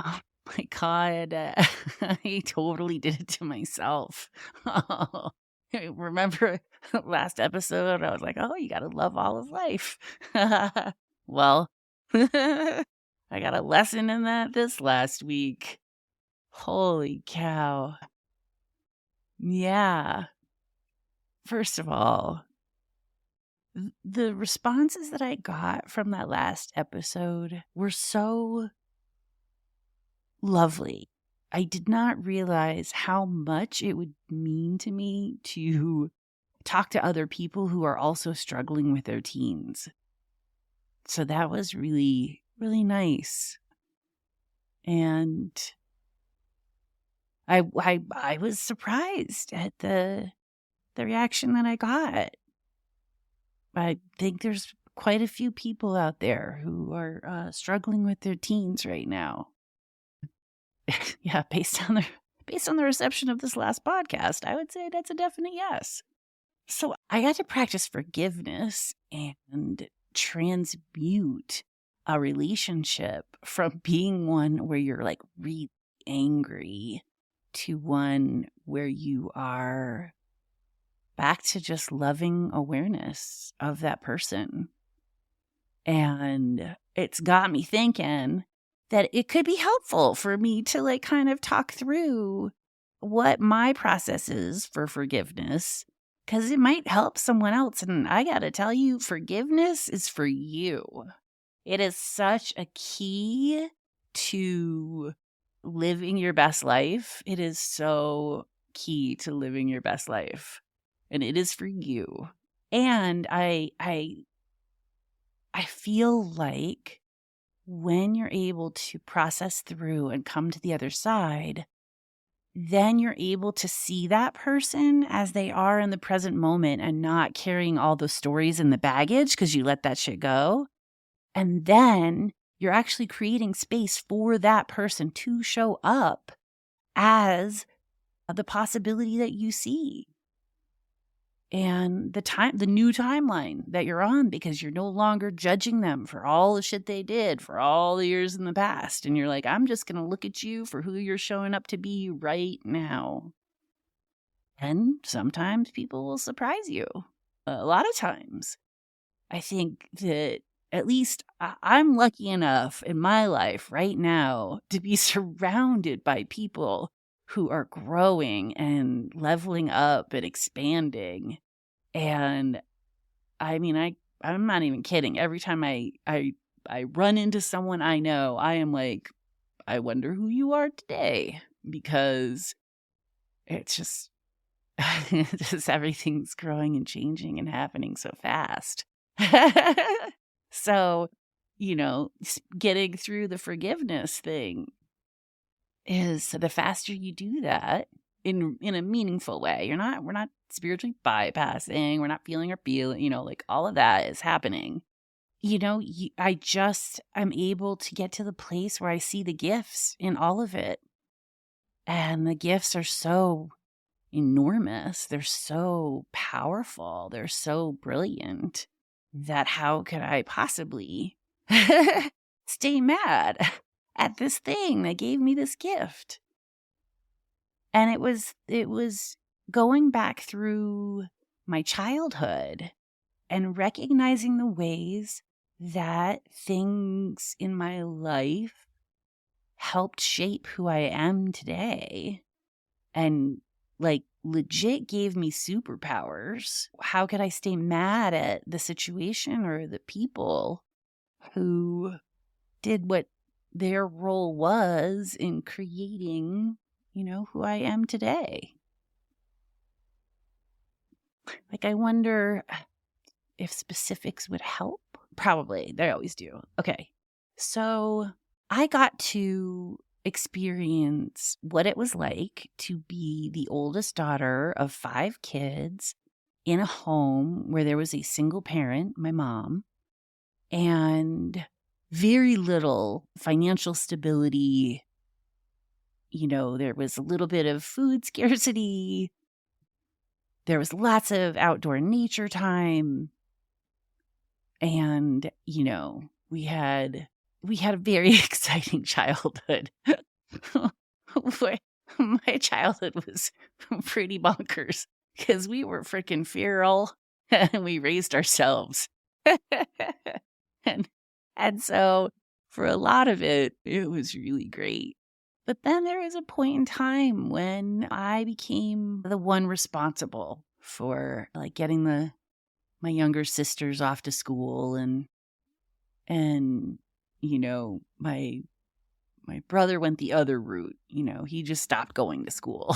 Oh my God. I totally did it to myself. I remember last episode, I was like, oh, you got to love all of life. Well, I got a lesson in that this last week. Holy cow. Yeah. First of all, the responses that I got from that last episode were so lovely. I did not realize how much it would mean to me to talk to other people who are also struggling with their teens. So that was really, really nice. And I was surprised at the reaction that I got. I think there's quite a few people out there who are struggling with their teens right now. Yeah, based on the reception of this last podcast, I would say that's a definite yes. So I got to practice forgiveness and transmute a relationship from being one where you're like really angry to one where you are back to just loving awareness of that person. And it's got me thinking that it could be helpful for me to like kind of talk through what my process is for forgiveness, because it might help someone else. And I got to tell you, forgiveness is for you. It is such a key to living your best life. It is so key to living your best life. And it is for you. And I feel like when you're able to process through and come to the other side, then you're able to see that person as they are in the present moment and not carrying all those stories and the baggage because you let that shit go. And then you're actually creating space for that person to show up as the possibility that you see. And the new timeline that you're on, because you're no longer judging them for all the shit they did for all the years in the past. And you're like, I'm just going to look at you for who you're showing up to be right now. And sometimes people will surprise you. A lot of times. I think that at least I'm lucky enough in my life right now to be surrounded by people who are growing and leveling up and expanding. And I mean, I'm not even kidding. Every time I run into someone I know, I am like, I wonder who you are today, because it's just just everything's growing and changing and happening so fast. So, getting through the forgiveness thing is the faster you do that in a meaningful way. We're not spiritually bypassing. We're not feeling or feeling, like all of that is happening. I'm able to get to the place where I see the gifts in all of it. And the gifts are so enormous. They're so powerful. They're so brilliant that how could I possibly stay mad at this thing that gave me this gift? And it was going back through my childhood and recognizing the ways that things in my life helped shape who I am today, and like legit gave me superpowers. How could I stay mad at the situation or the people who did what their role was in creating, who I am today? Like, I wonder if specifics would help. Probably. They always do. Okay. So I got to experience what it was like to be the oldest daughter of 5 kids in a home where there was a single parent, my mom, and very little financial stability. There was a little bit of food scarcity. There was lots of outdoor nature time. And, we had we had a very exciting childhood. Where my childhood was pretty bonkers because we were freaking feral and we raised ourselves. and and so for a lot of it, it was really great. But then there was a point in time when I became the one responsible for like getting my younger sisters off to school and my brother went the other route. He just stopped going to school.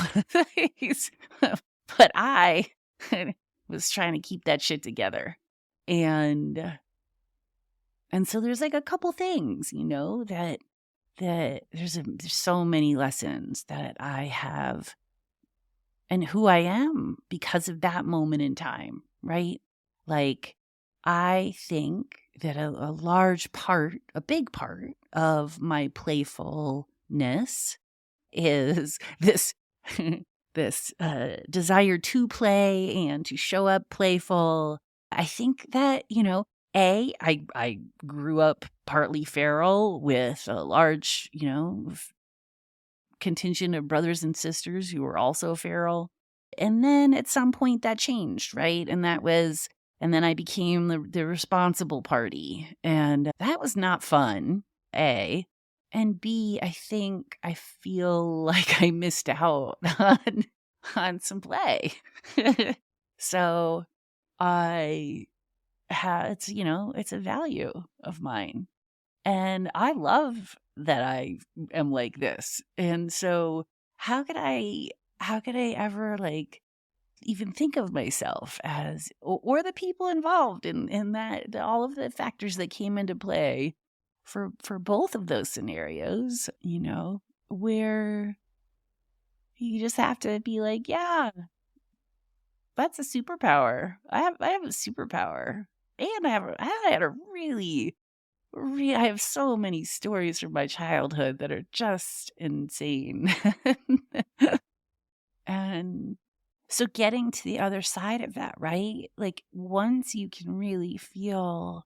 But I was trying to keep that shit together. And so there's like a couple things, that there's so many lessons that I have and who I am because of that moment in time, right? Like, I think that a large part, a big part of my playfulness is this this desire to play and to show up playful. I think that, I grew up partly feral with a large, contingent of brothers and sisters who were also feral. And then at some point that changed, right? And then I became the responsible party. And that was not fun, A. And B, I think I feel like I missed out on some play. So it's a value of mine. And I love that I am like this. And so how could I ever like even think of myself as or the people involved in that all of the factors that came into play for both of those scenarios, where you just have to be like, yeah, that's a superpower. I have a superpower. And I had a I have so many stories from my childhood that are just insane. And so getting to the other side of that, right? Like once you can really feel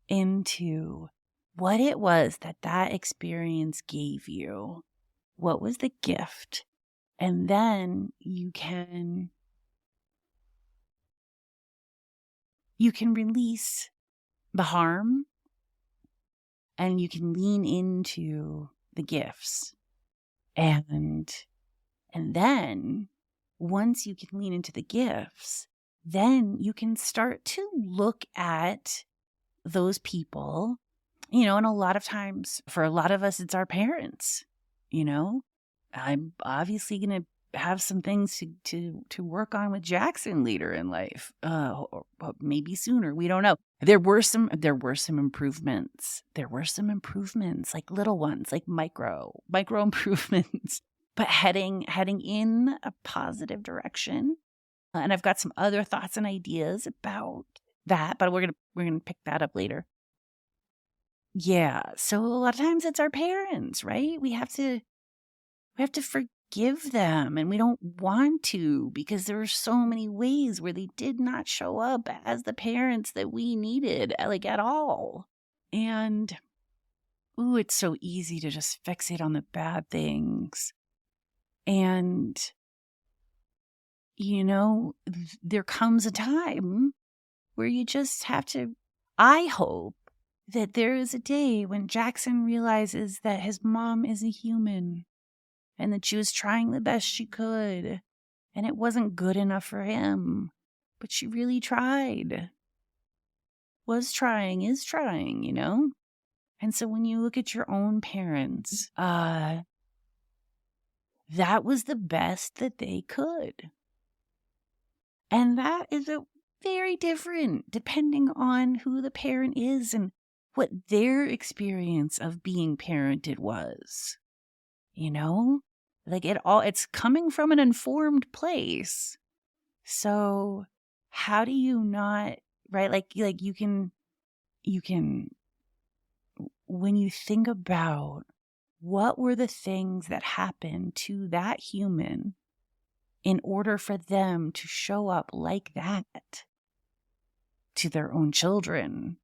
into what it was that experience gave you, what was the gift? And then you can release the harm and you can lean into the gifts. And then once you can lean into the gifts, then you can start to look at those people, and a lot of times for a lot of us, it's our parents, I'm obviously going to have some things to work on with Jackson later in life, or maybe sooner. We don't know. There were some improvements. There were some improvements, like little ones, like micro improvements, but heading in a positive direction. And I've got some other thoughts and ideas about that, but we're gonna pick that up later. Yeah. So a lot of times it's our parents, right? We have to forgive them, and we don't want to because there are so many ways where they did not show up as the parents that we needed, like at all. And it's so easy to just fixate on the bad things. And there comes a time where you just have to, I hope that there is a day when Jackson realizes that his mom is a human and that she was trying the best she could and it wasn't good enough for him, but she really tried. Is trying, And so when you look at your own parents, that was the best that they could. And that is very different depending on who the parent is and what their experience of being parented was. Like it's coming from an informed place. So how do you not, right? Like you can, when you think about what were the things that happened to that human in order for them to show up like that to their own children,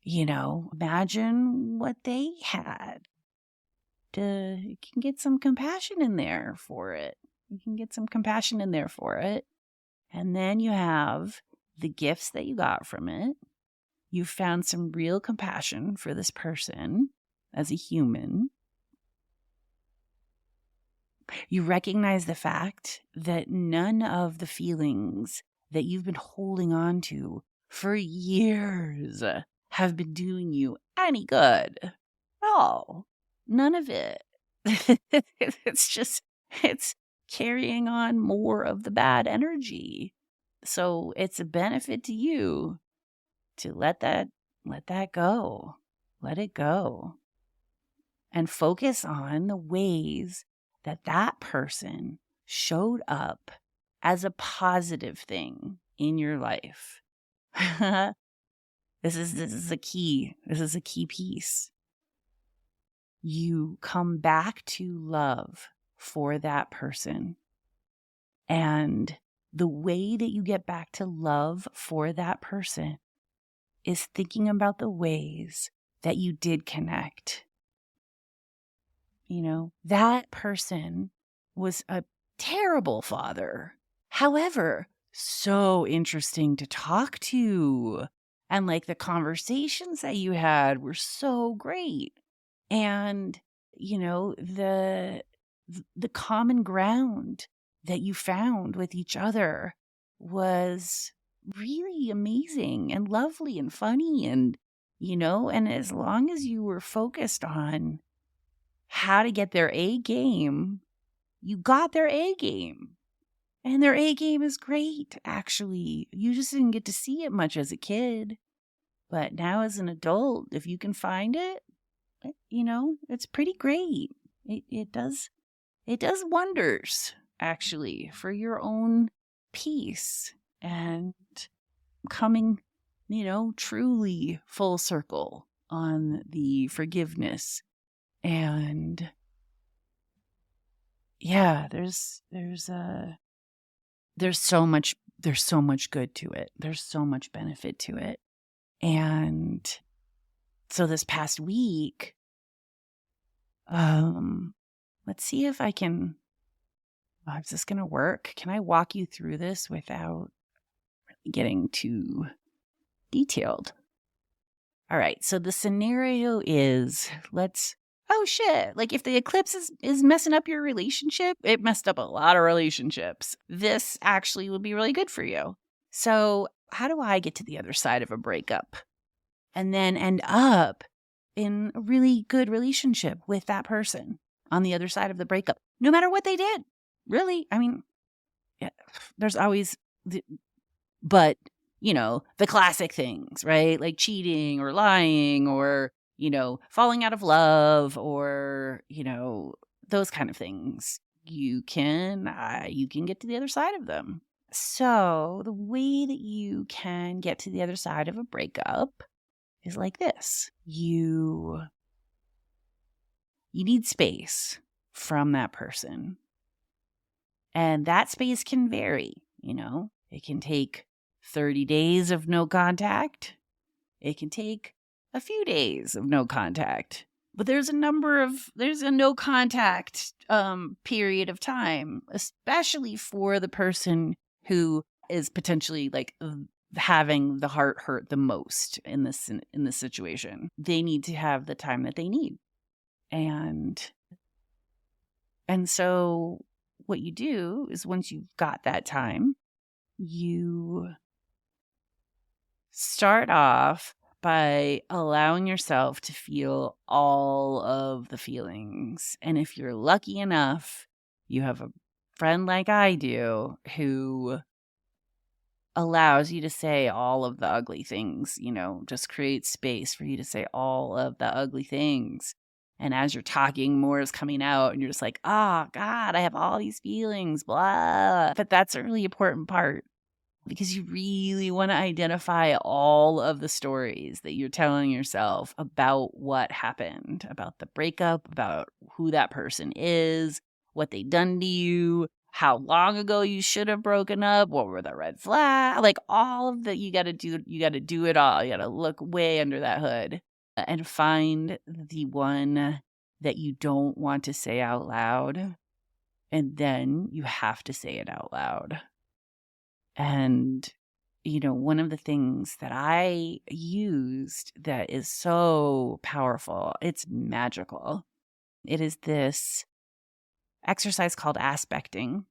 Imagine what they had. You can get some compassion in there for it. You can get some compassion in there for it. And then you have the gifts that you got from it. You found some real compassion for this person as a human. You recognize the fact that none of the feelings that you've been holding on to for years have been doing you any good at all. None of it. It's carrying on more of the bad energy. So it's a benefit to you to let that go. Let it go. And focus on the ways that that person showed up as a positive thing in your life. This is a key. This is a key piece. You come back to love for that person. And the way that you get back to love for that person is thinking about the ways that you did connect. That person was a terrible father. However, so interesting to talk to. And the conversations that you had were so great. And, the common ground that you found with each other was really amazing and lovely and funny. And, and as long as you were focused on how to get their A game, you got their A game. And their A game is great, actually. You just didn't get to see it much as a kid. But now as an adult, if you can find it, it's pretty great. It does wonders, actually, for your own peace and coming, truly full circle on the forgiveness. And yeah, there's so much good to it. There's so much benefit to it. And so this past week, let's see if I can, is this going to work? Can I walk you through this without getting too detailed? All right. So the scenario is, if the eclipse is messing up your relationship, it messed up a lot of relationships. This actually will be really good for you. So how do I get to the other side of a breakup and then end up in a really good relationship with that person on the other side of the breakup, no matter what they did? Really? I mean, yeah, there's always, the classic things, right? Like cheating or lying or, falling out of love or, those kind of things. You can get to the other side of them. So the way that you can get to the other side of a breakup is like this. You need space from that person. And that space can vary, It can take 30 days of no contact. It can take a few days of no contact. But there's a no contact period of time, especially for the person who is potentially having the heart hurt the most in this situation. They need to have the time that they need. And so what you do is once you've got that time, you start off by allowing yourself to feel all of the feelings. And if you're lucky enough, you have a friend like I do who allows you to say all of the ugly things, just creates space for you to say all of the ugly things. And as you're talking, more is coming out and you're just like, oh God, I have all these feelings, blah. But that's a really important part because you really want to identify all of the stories that you're telling yourself about what happened, about the breakup, about who that person is, what they done to you, how long ago you should have broken up, what were the red flags, like all of the, you got to do it all. You got to look way under that hood and find the one that you don't want to say out loud. And then you have to say it out loud. And, one of the things that I used that is so powerful, it's magical. It is this exercise called aspecting.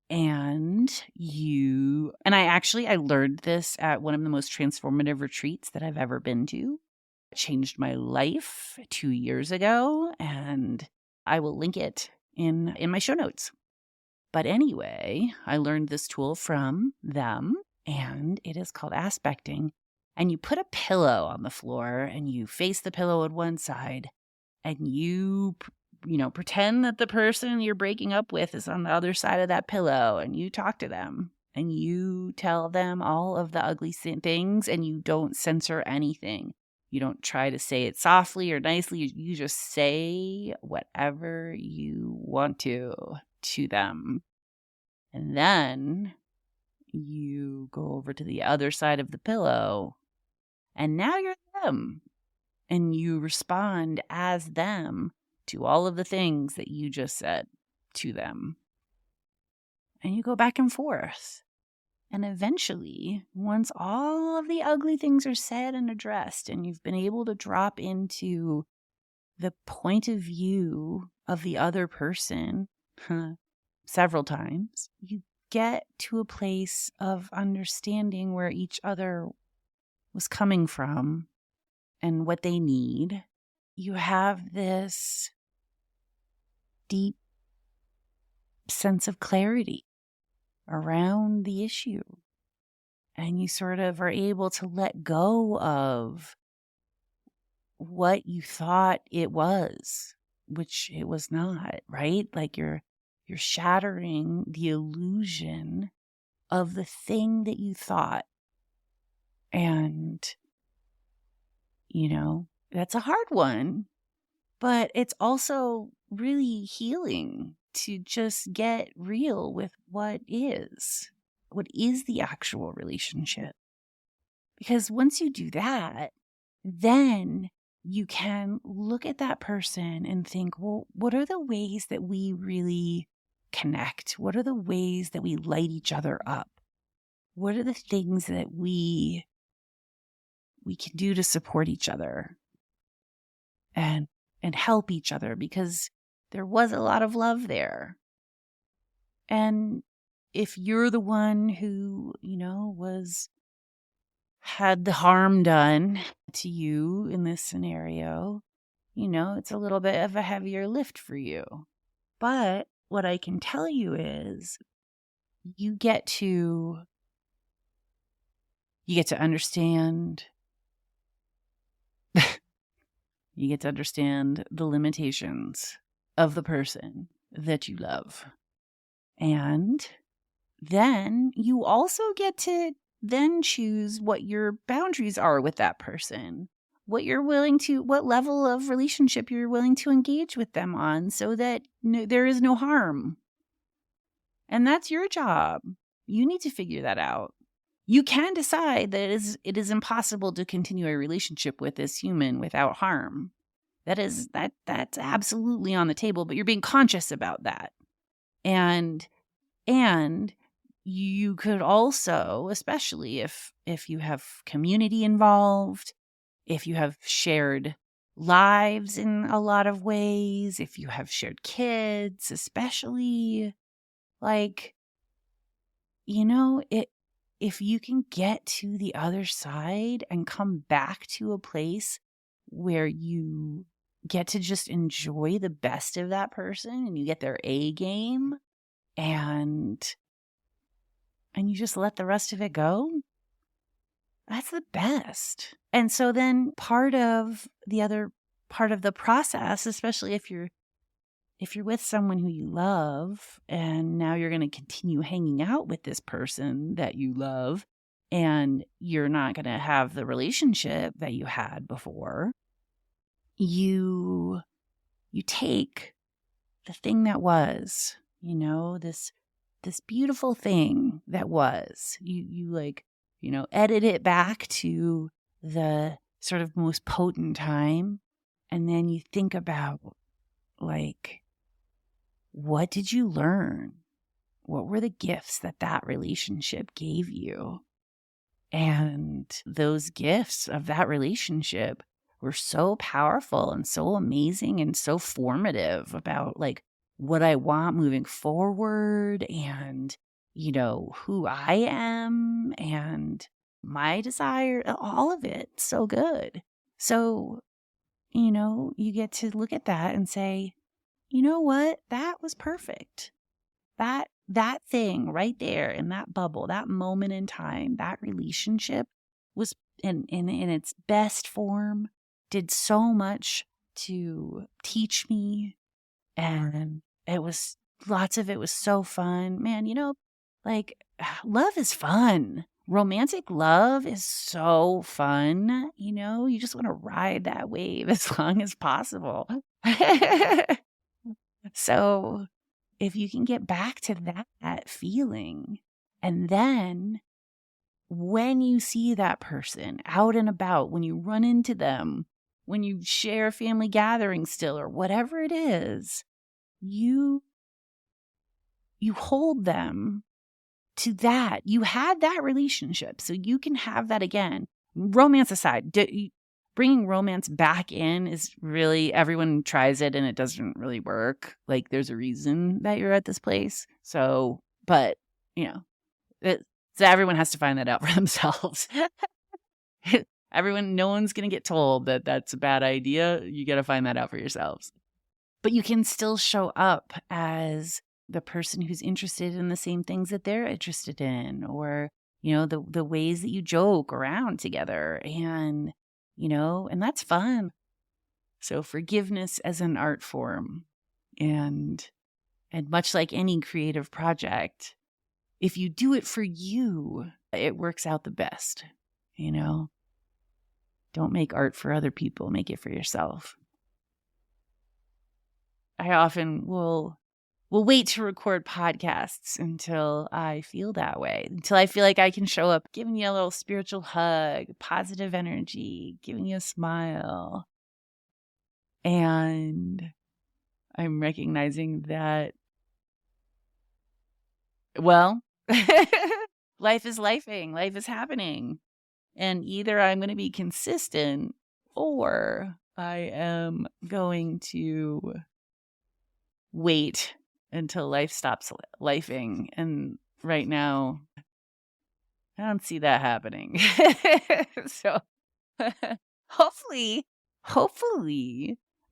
And I learned this at one of the most transformative retreats that I've ever been to. It changed my life 2 years ago, and I will link it in my show notes. But anyway, I learned this tool from them, and it is called aspecting. And you put a pillow on the floor, and you face the pillow on one side, and you pretend that the person you're breaking up with is on the other side of that pillow, and you talk to them, and you tell them all of the ugly things, and you don't censor anything. You don't try to say it softly or nicely. You just say whatever you want to them. And then you go over to the other side of the pillow, and now you're them. And you respond as them to all of the things that you just said to them. And you go back and forth. And eventually, once all of the ugly things are said and addressed, and you've been able to drop into the point of view of the other person several times, you get to a place of understanding where each other was coming from and what they need. You have this deep sense of clarity around the issue. And you sort of are able to let go of what you thought it was, which it was not, right? Like you're shattering the illusion of the thing that you thought. And, that's a hard one, but it's also really healing to just get real with what is the actual relationship. Because once you do that, then you can look at that person and think, well, what are the ways that we really connect? What are the ways that we light each other up? What are the things that we can do to support each other and help each other? Because there was a lot of love there. And if you're the one who, had the harm done to you in this scenario, it's a little bit of a heavier lift for you. But what I can tell you is you get to understand you get to understand the limitations of the person that you love. And then you also get to then choose what your boundaries are with that person, what level of relationship you're willing to engage with them on, so that there is no harm. And that's your job. You need to figure that out. You can decide that it is impossible to continue a relationship with this human without harm. That's absolutely on the table, but you're being conscious about that. And you could also, especially if you have community involved, if you have shared lives in a lot of ways, if you have shared kids, especially, if you can get to the other side and come back to a place where you get to just enjoy the best of that person and you get their A game and you just let the rest of it go, that's the best. And so then part of the process, especially if you're with someone who you love and now you're going to continue hanging out with this person that you love and you're not going to have the relationship that you had before, you take the thing that was, this this beautiful thing that was. You like, edit it back to the sort of most potent time. And then you think about, like, what did you learn? What were the gifts that relationship gave you? And those gifts of that relationship were so powerful and so amazing and so formative about, like, what I want moving forward and, who I am and my desire, all of it. So good. So, you get to look at that and say, you know what? That was perfect. That thing right there in that bubble, that moment in time, that relationship was in its best form, did so much to teach me. And lots of it was so fun. Man, like, love is fun. Romantic love is so fun. You just want to ride that wave as long as possible. So if you can get back to that feeling, and then when you see that person out and about, when you run into them, when you share a family gathering still, or whatever it is, you hold them to that. You had that relationship, so you can have that again. Romance aside, bringing romance back in is really, everyone tries it and it doesn't really work. Like, there's a reason that you're at this place. So, but, so everyone has to find that out for themselves. No one's going to get told that that's a bad idea. You got to find that out for yourselves. But you can still show up as the person who's interested in the same things that they're interested in, or, the ways that you joke around together, and, and that's fun. So forgiveness as an art form, and much like any creative project, if you do it for you, it works out the best. Don't make art for other people, make it for yourself. I often will wait to record podcasts until I feel that way, until I feel like I can show up giving you a little spiritual hug, positive energy, giving you a smile. And I'm recognizing that, well, life is lifing, life is happening. And either I'm going to be consistent, or I am going to wait until life stops lifing. And right now, I don't see that happening. So hopefully,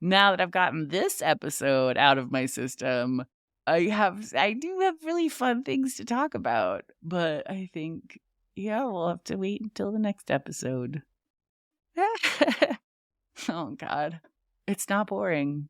now that I've gotten this episode out of my system, I do have really fun things to talk about. But I think, we'll have to wait until the next episode. Oh, God. It's not boring.